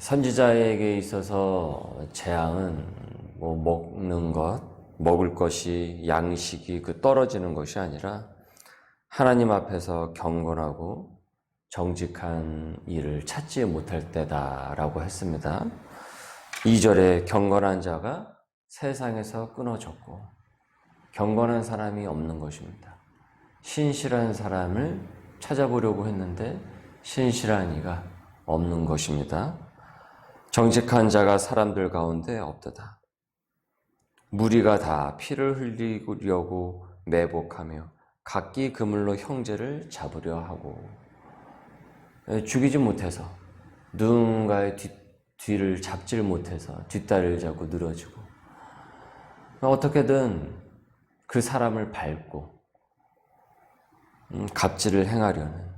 선지자에게 있어서 재앙은 뭐 먹는 것, 먹을 것이 양식이 떨어지는 것이 아니라 하나님 앞에서 경건하고 정직한 일을 찾지 못할 때다라고 했습니다. 2절에 경건한 자가 세상에서 끊어졌고 경건한 사람이 없는 것입니다. 신실한 사람을 찾아보려고 했는데 신실한 이가 없는 것입니다. 정직한 자가 사람들 가운데 없도다. 무리가 다 피를 흘리려고 매복하며 각기 그물로 형제를 잡으려 하고 죽이지 못해서 누군가의 뒤를 잡질 못해서 뒷다리를 잡고 늘어지고 어떻게든 그 사람을 밟고 갑질을 행하려는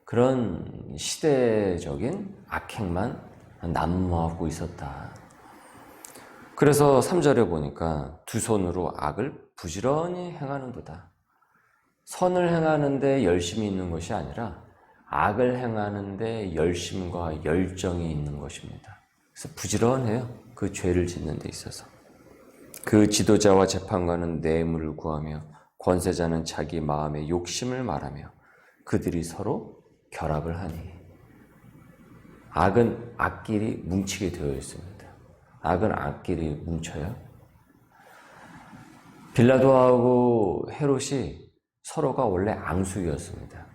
그런 시대적인 악행만 난무하고 있었다. 그래서 3절에 보니까 두 손으로 악을 부지런히 행하는도다. 선을 행하는데 열심이 있는 것이 아니라 악을 행하는데 열심과 열정이 있는 것입니다. 그래서 부지런해요. 그 죄를 짓는 데 있어서. 그 지도자와 재판관은 뇌물을 구하며 권세자는 자기 마음의 욕심을 말하며 그들이 서로 결합을 하니 악은 악끼리 뭉치게 되어 있습니다. 악은 악끼리 뭉쳐요. 빌라도하고 헤롯이 서로가 원래 앙숙이었습니다.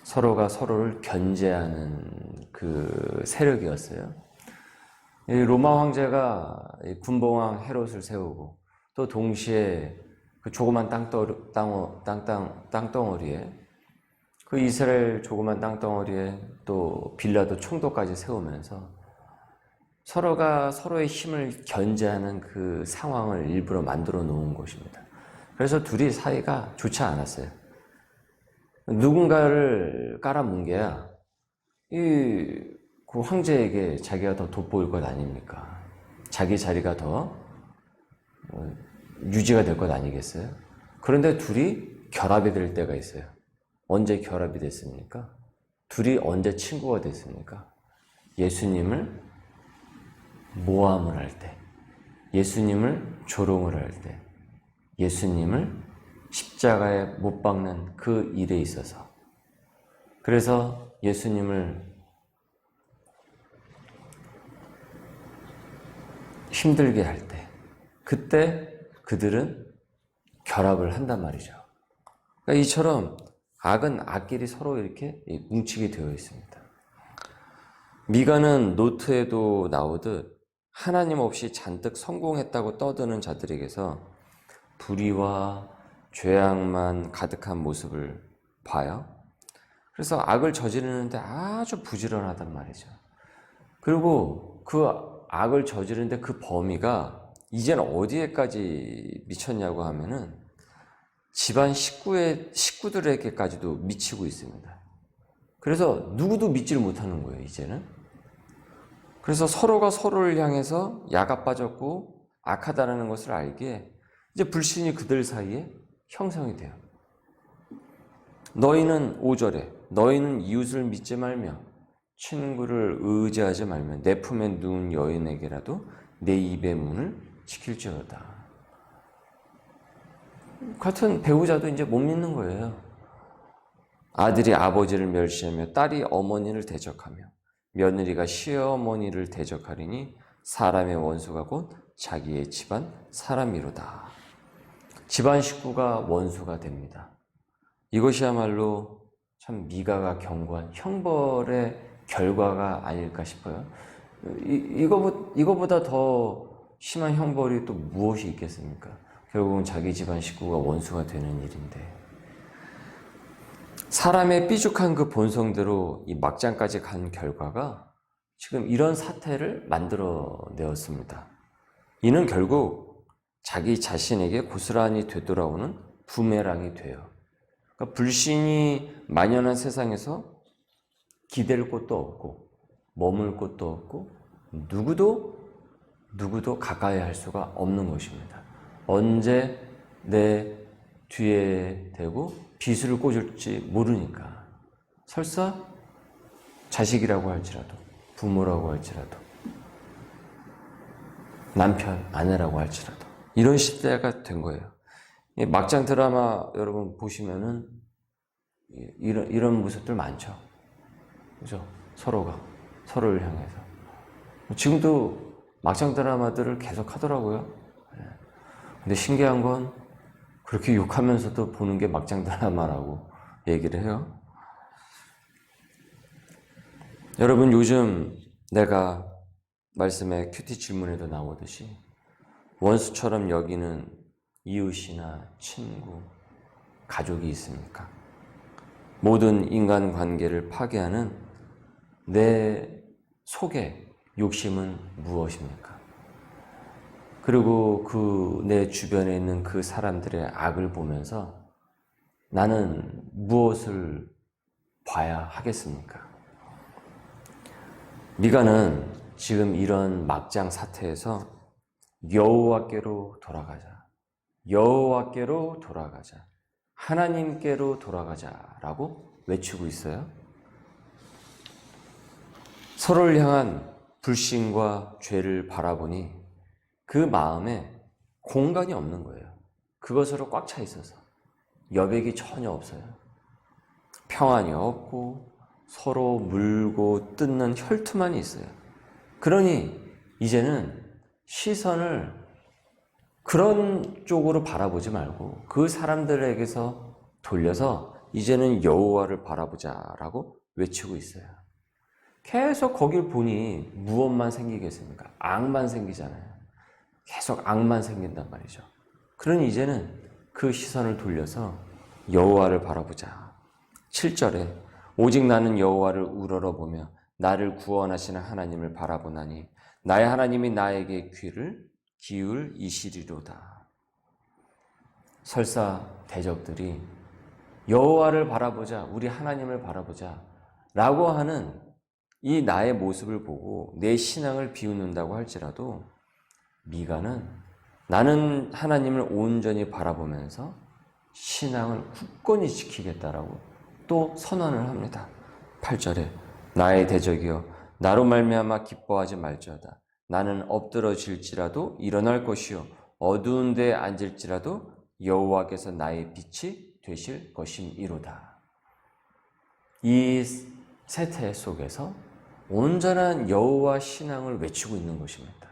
서로가 서로를 견제하는 그 세력이었어요. 로마 황제가 군봉왕 헤롯을 세우고 또 동시에 그 조그만 땅덩어리에 그 이스라엘 조그만 땅덩어리에 또 빌라도 총독까지 세우면서 서로가 서로의 힘을 견제하는 그 상황을 일부러 만들어 놓은 것입니다. 그래서 둘이 사이가 좋지 않았어요. 누군가를 깔아뭉개야 그 황제에게 자기가 더 돋보일 것 아닙니까? 자기 자리가 더 유지가 될 것 아니겠어요? 그런데 둘이 결합이 될 때가 있어요. 언제 결합이 됐습니까? 둘이 언제 친구가 됐습니까? 예수님을 모함을 할 때, 예수님을 조롱을 할 때, 예수님을 십자가에 못 박는 그 일에 있어서. 그래서 예수님을 힘들게 할 때, 그때 그들은 결합을 한단 말이죠. 그러니까 이처럼 악은 악끼리 서로 이렇게 뭉치게 되어 있습니다. 미가는 노트에도 나오듯 하나님 없이 잔뜩 성공했다고 떠드는 자들에게서 불의와 죄악만 가득한 모습을 봐요. 그래서 악을 저지르는데 아주 부지런하단 말이죠. 그리고 그 악을 저지르는데 그 범위가 이제는 어디에까지 미쳤냐고 하면은 집안 식구들에게까지도 미치고 있습니다. 그래서 누구도 믿지를 못하는 거예요, 이제는. 그래서 서로가 서로를 향해서 야가 빠졌고 악하다는 것을 알기에 이제 불신이 그들 사이에 형성이 돼요. 너희는 5절에 너희는 이웃을 믿지 말며 친구를 의지하지 말며 내 품에 누운 여인에게라도 내 입의 문을 지킬지어다. 같은 배우자도 이제 못 믿는 거예요. 아들이 아버지를 멸시하며 딸이 어머니를 대적하며 며느리가 시어머니를 대적하리니 사람의 원수가 곧 자기의 집안 사람이로다. 집안 식구가 원수가 됩니다. 이것이야말로 참 미가가 경고한 형벌의 결과가 아닐까 싶어요. 이거보다 더 심한 형벌이 또 무엇이 있겠습니까? 결국은 자기 집안 식구가 원수가 되는 일인데, 사람의 삐죽한 그 본성대로 이 막장까지 간 결과가 지금 이런 사태를 만들어내었습니다. 이는 결국 자기 자신에게 고스란히 되돌아오는 부메랑이 돼요. 그러니까 불신이 만연한 세상에서 기댈 곳도 없고 머물 곳도 없고 누구도 가까이 할 수가 없는 것입니다. 언제 내 뒤에 대고 비수를 꽂을지 모르니까. 설사 자식이라고 할지라도 부모라고 할지라도, 남편, 아내라고 할지라도 이런 시대가 된 거예요. 막장 드라마 여러분 보시면은 이런 모습들 많죠. 그죠? 서로가 서로를 향해서. 지금도 막장 드라마들을 계속 하더라고요. 근데 신기한 건 그렇게 욕하면서도 보는 게 막장 드라마라고 얘기를 해요. 여러분, 요즘 내가 말씀에 큐티 질문에도 나오듯이 원수처럼 여기는 이웃이나 친구, 가족이 있습니까? 모든 인간관계를 파괴하는 내 속의 욕심은 무엇입니까? 그리고 그 내 주변에 있는 그 사람들의 악을 보면서 나는 무엇을 봐야 하겠습니까? 미가는 지금 이런 막장 사태에서 여호와께로 돌아가자, 여호와께로 돌아가자, 하나님께로 돌아가자라고 외치고 있어요. 서로를 향한 불신과 죄를 바라보니 그 마음에 공간이 없는 거예요. 그것으로 꽉 차 있어서 여백이 전혀 없어요. 평안이 없고 서로 물고 뜯는 혈투만 있어요. 그러니 이제는 시선을 그런 쪽으로 바라보지 말고 그 사람들에게서 돌려서 이제는 여호와를 바라보자라고 외치고 있어요. 계속 거길 보니 무엇만 생기겠습니까? 악만 생기잖아요. 계속 악만 생긴단 말이죠. 그러니 이제는 그 시선을 돌려서 여호와를 바라보자. 7절에 오직 나는 여호와를 우러러보며 나를 구원하시는 하나님을 바라보나니 나의 하나님이 나에게 귀를 기울이시리로다. 설사 대적들이 여호와를 바라보자, 우리 하나님을 바라보자 라고 하는 이 나의 모습을 보고 내 신앙을 비웃는다고 할지라도 미가는 나는 하나님을 온전히 바라보면서 신앙을 굳건히 지키겠다라고 또 선언을 합니다. 8절에 나의 대적이여 나로 말미암아 기뻐하지 말지어다. 나는 엎드러질지라도 일어날 것이요 어두운 데에 앉을지라도 여호와께서 나의 빛이 되실 것임이로다. 이 세태 속에서 온전한 여호와 신앙을 외치고 있는 것입니다.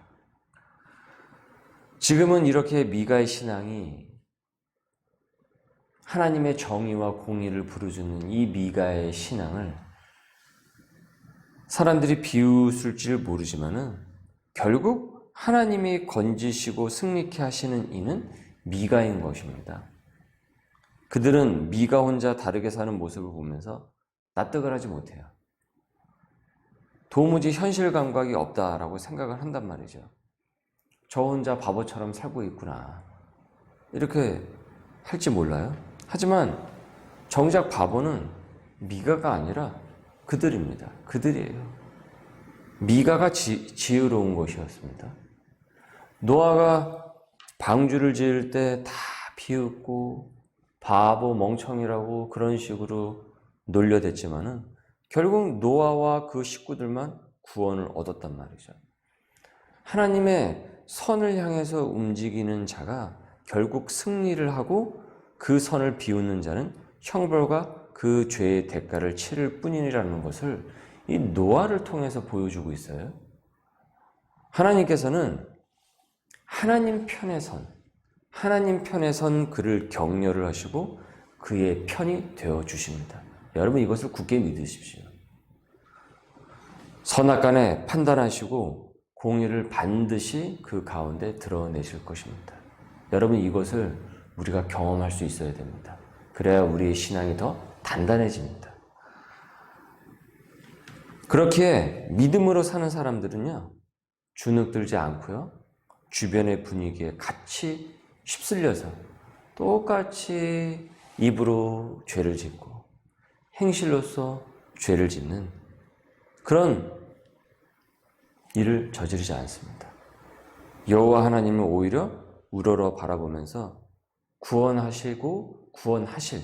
지금은 이렇게 미가의 신앙이 하나님의 정의와 공의를 부르짖는 이 미가의 신앙을 사람들이 비웃을지를 모르지만은 결국 하나님이 건지시고 승리케 하시는 이는 미가인 것입니다. 그들은 미가 혼자 다르게 사는 모습을 보면서 납득을 하지 못해요. 도무지 현실 감각이 없다라고 생각을 한단 말이죠. 저 혼자 바보처럼 살고 있구나. 이렇게 할지 몰라요. 하지만 정작 바보는 미가가 아니라 그들입니다. 그들이에요. 미가가 지혜로운 것이었습니다. 노아가 방주를 지을 때 다 비웃고 바보 멍청이라고 그런 식으로 놀려댔지만은 결국 노아와 그 식구들만 구원을 얻었단 말이죠. 하나님의 선을 향해서 움직이는 자가 결국 승리를 하고 그 선을 비웃는 자는 형벌과 그 죄의 대가를 치를 뿐이라는 것을 이 노아를 통해서 보여주고 있어요. 하나님께서는 하나님 편에 선 그를 격려를 하시고 그의 편이 되어 주십니다. 여러분 이것을 굳게 믿으십시오. 선악간에 판단하시고 공의를 반드시 그 가운데 드러내실 것입니다. 여러분 이것을 우리가 경험할 수 있어야 됩니다. 그래야 우리의 신앙이 더 단단해집니다. 그렇게 믿음으로 사는 사람들은요, 주눅들지 않고요, 주변의 분위기에 같이 휩쓸려서 똑같이 입으로 죄를 짓고 행실로서 죄를 짓는 그런 일을 저지르지 않습니다. 여호와 하나님을 오히려 우러러 바라보면서 구원하시고 구원하실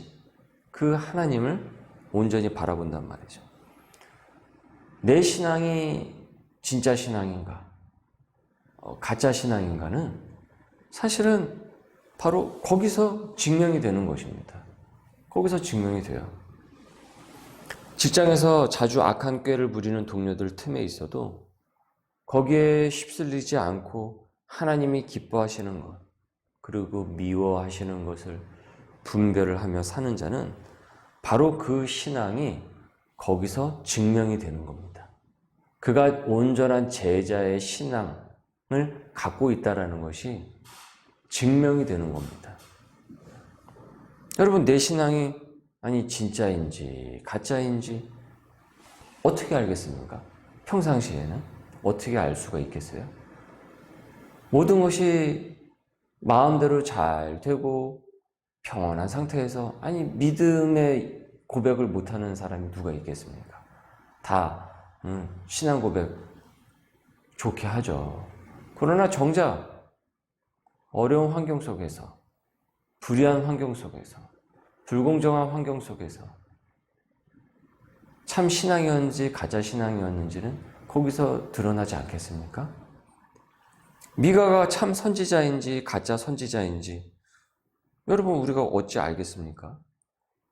그 하나님을 온전히 바라본단 말이죠. 내 신앙이 진짜 신앙인가, 가짜 신앙인가는 사실은 바로 거기서 증명이 되는 것입니다. 거기서 증명이 돼요. 직장에서 자주 악한 꾀를 부리는 동료들 틈에 있어도 거기에 휩쓸리지 않고 하나님이 기뻐하시는 것, 그리고 미워하시는 것을 분별을 하며 사는 자는 바로 그 신앙이 거기서 증명이 되는 겁니다. 그가 온전한 제자의 신앙을 갖고 있다는 것이 증명이 되는 겁니다. 여러분, 내 신앙이 진짜인지 가짜인지 어떻게 알겠습니까? 평상시에는 어떻게 알 수가 있겠어요? 모든 것이 마음대로 잘 되고 평온한 상태에서 믿음의 고백을 못하는 사람이 누가 있겠습니까? 다 신앙 고백 좋게 하죠. 그러나 정작 어려운 환경 속에서, 불의한 환경 속에서, 불공정한 환경 속에서 참 신앙이었는지 가짜 신앙이었는지는 거기서 드러나지 않겠습니까? 미가가 참 선지자인지 가짜 선지자인지 여러분, 우리가 어찌 알겠습니까?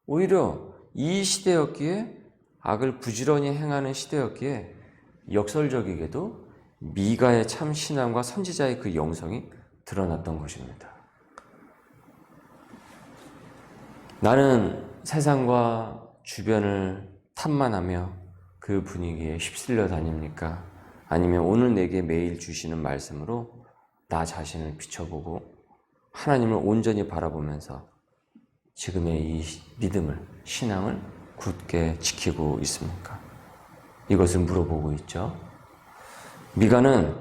오히려 이 시대였기에, 악을 부지런히 행하는 시대였기에 역설적이게도 미가의 참 신앙과 선지자의 그 영성이 드러났던 것입니다. 나는 세상과 주변을 탐만하며 그 분위기에 휩쓸려 다닙니까? 아니면 오늘 내게 매일 주시는 말씀으로 나 자신을 비춰보고 하나님을 온전히 바라보면서 지금의 이 믿음을, 신앙을 굳게 지키고 있습니까? 이것을 물어보고 있죠. 미가는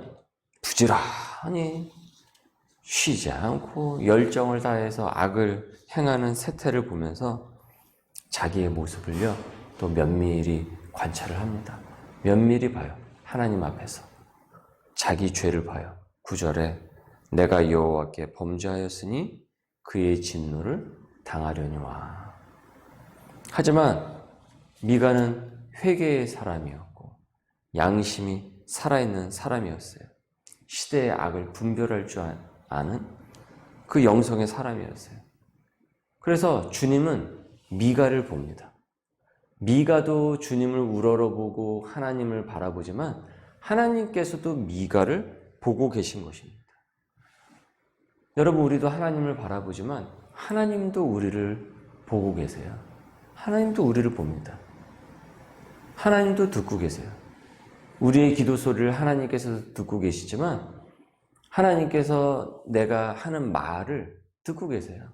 부지런히 쉬지 않고 열정을 다해서 악을 행하는 세태를 보면서 자기의 모습을요, 또 면밀히 관찰을 합니다. 면밀히 봐요. 하나님 앞에서. 자기 죄를 봐요. 9절에 내가 여호와께 범죄하였으니 그의 진노를 당하려니와. 하지만 미가는 회개의 사람이었고 양심이 살아있는 사람이었어요. 시대의 악을 분별할 줄 아는 그 영성의 사람이었어요. 그래서 주님은 미가를 봅니다. 미가도 주님을 우러러보고 하나님을 바라보지만 하나님께서도 미가를 보고 계신 것입니다. 여러분, 우리도 하나님을 바라보지만 하나님도 우리를 보고 계세요. 하나님도 우리를 봅니다. 하나님도 듣고 계세요. 우리의 기도 소리를 하나님께서 듣고 계시지만 하나님께서 내가 하는 말을 듣고 계세요.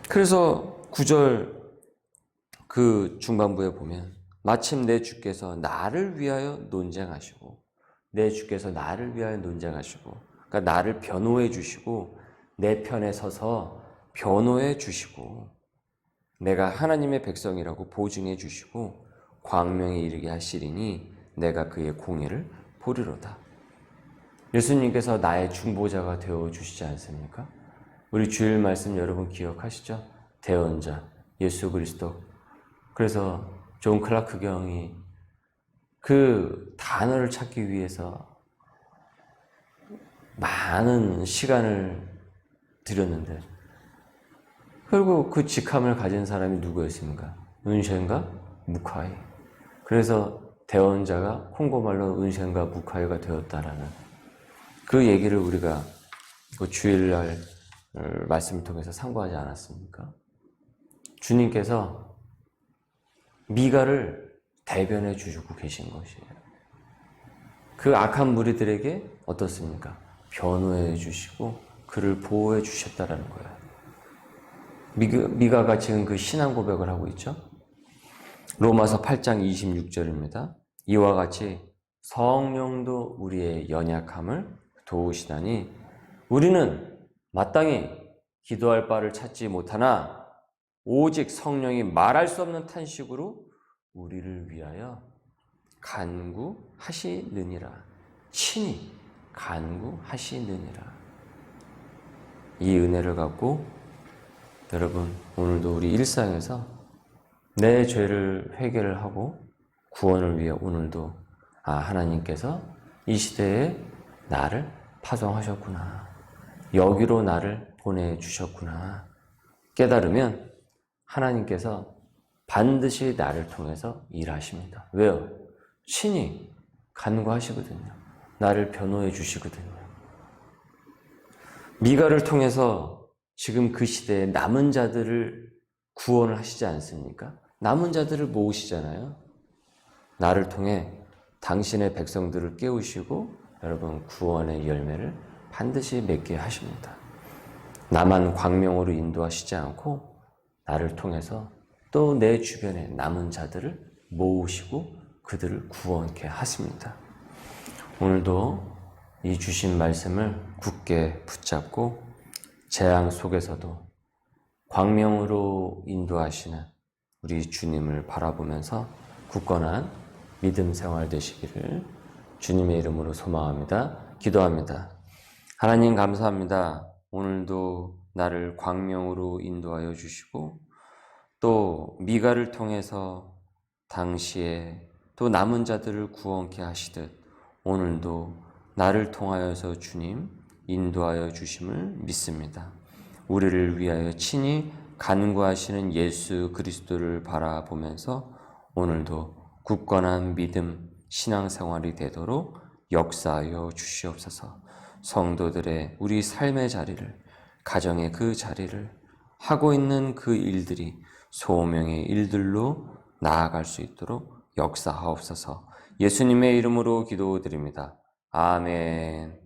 그래서 9절 그 중반부에 보면 마침 내 주께서 나를 위하여 논쟁하시고, 내 주께서 나를 위하여 논쟁하시고, 그러니까 나를 변호해 주시고 내 편에 서서 변호해 주시고 내가 하나님의 백성이라고 보증해 주시고 광명에 이르게 하시리니 내가 그의 공의를 보리로다. 예수님께서 나의 중보자가 되어 주시지 않습니까? 우리 주일 말씀 여러분 기억하시죠? 대언자 예수 그리스도. 그래서 존 클라크 경이 그 단어를 찾기 위해서 많은 시간을 들였는데 결국 그 직함을 가진 사람이 누구였습니까? 은셴과 무카이. 그래서 대언자가 콩고말로 은셴과 무카이가 되었다라는 그 얘기를 우리가 그 주일날 말씀을 통해서 상고하지 않았습니까? 주님께서 미가를 대변해 주시고 계신 것이에요. 그 악한 무리들에게 어떻습니까? 변호해 주시고 그를 보호해 주셨다라는 거예요. 미가가 지금 그 신앙 고백을 하고 있죠. 로마서 8장 26절입니다. 이와 같이 성령도 우리의 연약함을 도우시다니 우리는 마땅히 기도할 바를 찾지 못하나 오직 성령이 말할 수 없는 탄식으로 우리를 위하여 간구하시느니라. 친히 간구하시느니라. 이 은혜를 갖고 여러분 오늘도 우리 일상에서 내 죄를 회개를 하고 구원을 위해 오늘도 하나님께서 이 시대에 나를 파송하셨구나. 여기로 나를 보내주셨구나. 깨달으면 하나님께서 반드시 나를 통해서 일하십니다. 왜요? 친히 간구하시거든요. 나를 변호해 주시거든요. 미가를 통해서 지금 그 시대에 남은 자들을 구원을 하시지 않습니까? 남은 자들을 모으시잖아요. 나를 통해 당신의 백성들을 깨우시고 여러분 구원의 열매를 반드시 맺게 하십니다. 나만 광명으로 인도하시지 않고 나를 통해서 또 내 주변에 남은 자들을 모으시고 그들을 구원케 하십니다. 오늘도 이 주신 말씀을 굳게 붙잡고 재앙 속에서도 광명으로 인도하시는 우리 주님을 바라보면서 굳건한 믿음 생활 되시기를 주님의 이름으로 소망합니다. 기도합니다. 하나님 감사합니다. 오늘도 나를 광명으로 인도하여 주시고 또 미가를 통해서 당시에 또 남은 자들을 구원케 하시듯 오늘도 나를 통하여서 주님 인도하여 주심을 믿습니다. 우리를 위하여 친히 간구하시는 예수 그리스도를 바라보면서 오늘도 굳건한 믿음, 신앙생활이 되도록 역사하여 주시옵소서. 성도들의 우리 삶의 자리를, 가정의 그 자리를, 하고 있는 그 일들이 소명의 일들로 나아갈 수 있도록 역사하옵소서. 예수님의 이름으로 기도드립니다. 아멘.